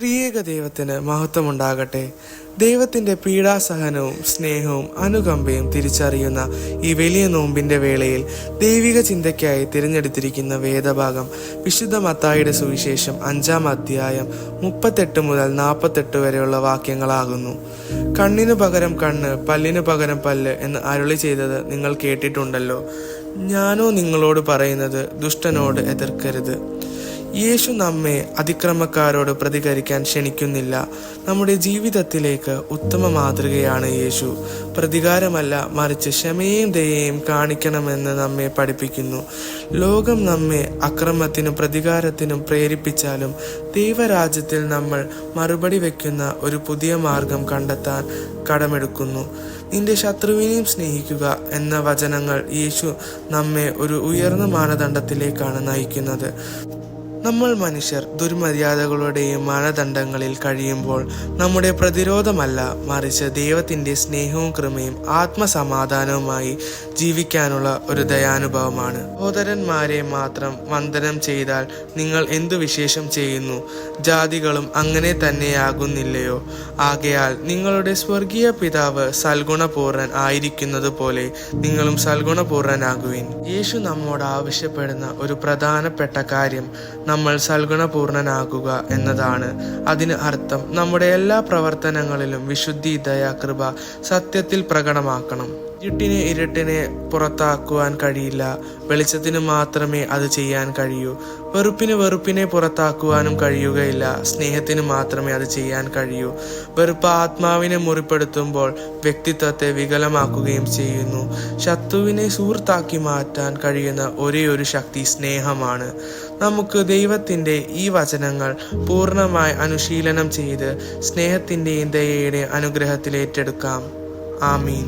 ത്രിയേക ദൈവത്തിന് മഹത്വമുണ്ടാകട്ടെ. ദൈവത്തിന്റെ പീഡാസഹനവും സ്നേഹവും അനുകമ്പയും തിരിച്ചറിയുന്ന ഈ വലിയ നോമ്പിന്റെ വേളയിൽ ദൈവിക ചിന്തയ്ക്കായി തിരഞ്ഞെടുത്തിരിക്കുന്ന വേദഭാഗം വിശുദ്ധ മത്തായിയുടെ സുവിശേഷം 5-ാം അധ്യായം 38 മുതൽ 48 വരെയുള്ള വാക്യങ്ങളാകുന്നു. കണ്ണിനു പകരം കണ്ണ്, പല്ലിനു പകരം പല്ല് എന്ന് അരുളി ചെയ്തത് നിങ്ങൾ കേട്ടിട്ടുണ്ടല്ലോ. ഞാനോ നിങ്ങളോട് പറയുന്നത്, ദുഷ്ടനോട് എതിർക്കരുത്. യേശു നമ്മെ അതിക്രമക്കാരോട് പ്രതികരിക്കാൻ ക്ഷണിക്കുന്നില്ല. നമ്മുടെ ജീവിതത്തിലേക്ക് ഉത്തമ മാതൃകയാണ് യേശു. പ്രതികാരമല്ല, മറിച്ച് ക്ഷമയും ദയയും കാണിക്കണമെന്ന് നമ്മെ പഠിപ്പിക്കുന്നു. ലോകം നമ്മെ അക്രമത്തിനും പ്രതികാരത്തിനും പ്രേരിപ്പിച്ചാലും ദൈവരാജ്യത്തിൽ നമ്മൾ മറുപടി വയ്ക്കുന്ന ഒരു പുതിയ മാർഗം കണ്ടെത്താൻ കടമെടുക്കുന്നു. നിന്റെ ശത്രുവിനെയും സ്നേഹിക്കുക എന്ന വചനങ്ങൾ യേശു നമ്മെ ഒരു ഉയർന്ന മാനദണ്ഡത്തിലേക്കാണ് നയിക്കുന്നത്. നമ്മൾ മനുഷ്യർ ദുർമര്യാദകളുടെയും മാനദണ്ഡങ്ങളിൽ കഴിയുമ്പോൾ നമ്മുടെ പ്രതിരോധമല്ല, മറിച്ച് ദൈവത്തിന്റെ സ്നേഹവും കൃപയും ആത്മസമാധാനവുമായി ജീവിക്കാനുള്ള ഒരു ദയാനുഭവമാണ്. സഹോദരന്മാരെ മാത്രം വന്ദനം ചെയ്താൽ നിങ്ങൾ എന്തു വിശേഷം ചെയ്യുന്നു? ജാതികളും അങ്ങനെ തന്നെയാകുന്നില്ലയോ? ആകയാൽ നിങ്ങളുടെ സ്വർഗീയ പിതാവ് സൽഗുണപൂർണൻ ആയിരിക്കുന്നത് പോലെ നിങ്ങളും സൽഗുണപൂർണനാകുവിൻ. യേശു നമ്മോട് ആവശ്യപ്പെടുന്ന ഒരു പ്രധാനപ്പെട്ട കാര്യം നമ്മൾ സൽഗുണപൂർണനാകുക എന്നതാണ്. അതിന് അർത്ഥം നമ്മുടെ എല്ലാ പ്രവർത്തനങ്ങളിലും വിശുദ്ധി, ദയ, കൃപ സത്യത്തിൽ പ്രകടമാക്കണം. ഇരുട്ടിനെ പുറത്താക്കുവാൻ കഴിയില്ല, വെളിച്ചത്തിന് മാത്രമേ അത് ചെയ്യാൻ കഴിയൂ. വെറുപ്പിനെ പുറത്താക്കുവാനും കഴിയുകയില്ല, സ്നേഹത്തിന് മാത്രമേ അത് ചെയ്യാൻ കഴിയൂ. വെറുപ്പ് ആത്മാവിനെ മുറിപ്പെടുത്തുമ്പോൾ വ്യക്തിത്വത്തെ വികലമാക്കുകയും ചെയ്യുന്നു. ശത്രുവിനെ സുഹൃത്താക്കി മാറ്റാൻ കഴിയുന്ന ഒരേ ഒരു ശക്തി സ്നേഹമാണ്. നമുക്ക് ദൈവത്തിന്റെ ഈ വചനങ്ങൾ പൂർണ്ണമായി അനുശീലനം ചെയ്ത് സ്നേഹത്തിന്റെയും ദയയുടെയും അനുഗ്രഹത്തിൽ ഏറ്റെടുക്കാം. ആമീൻ.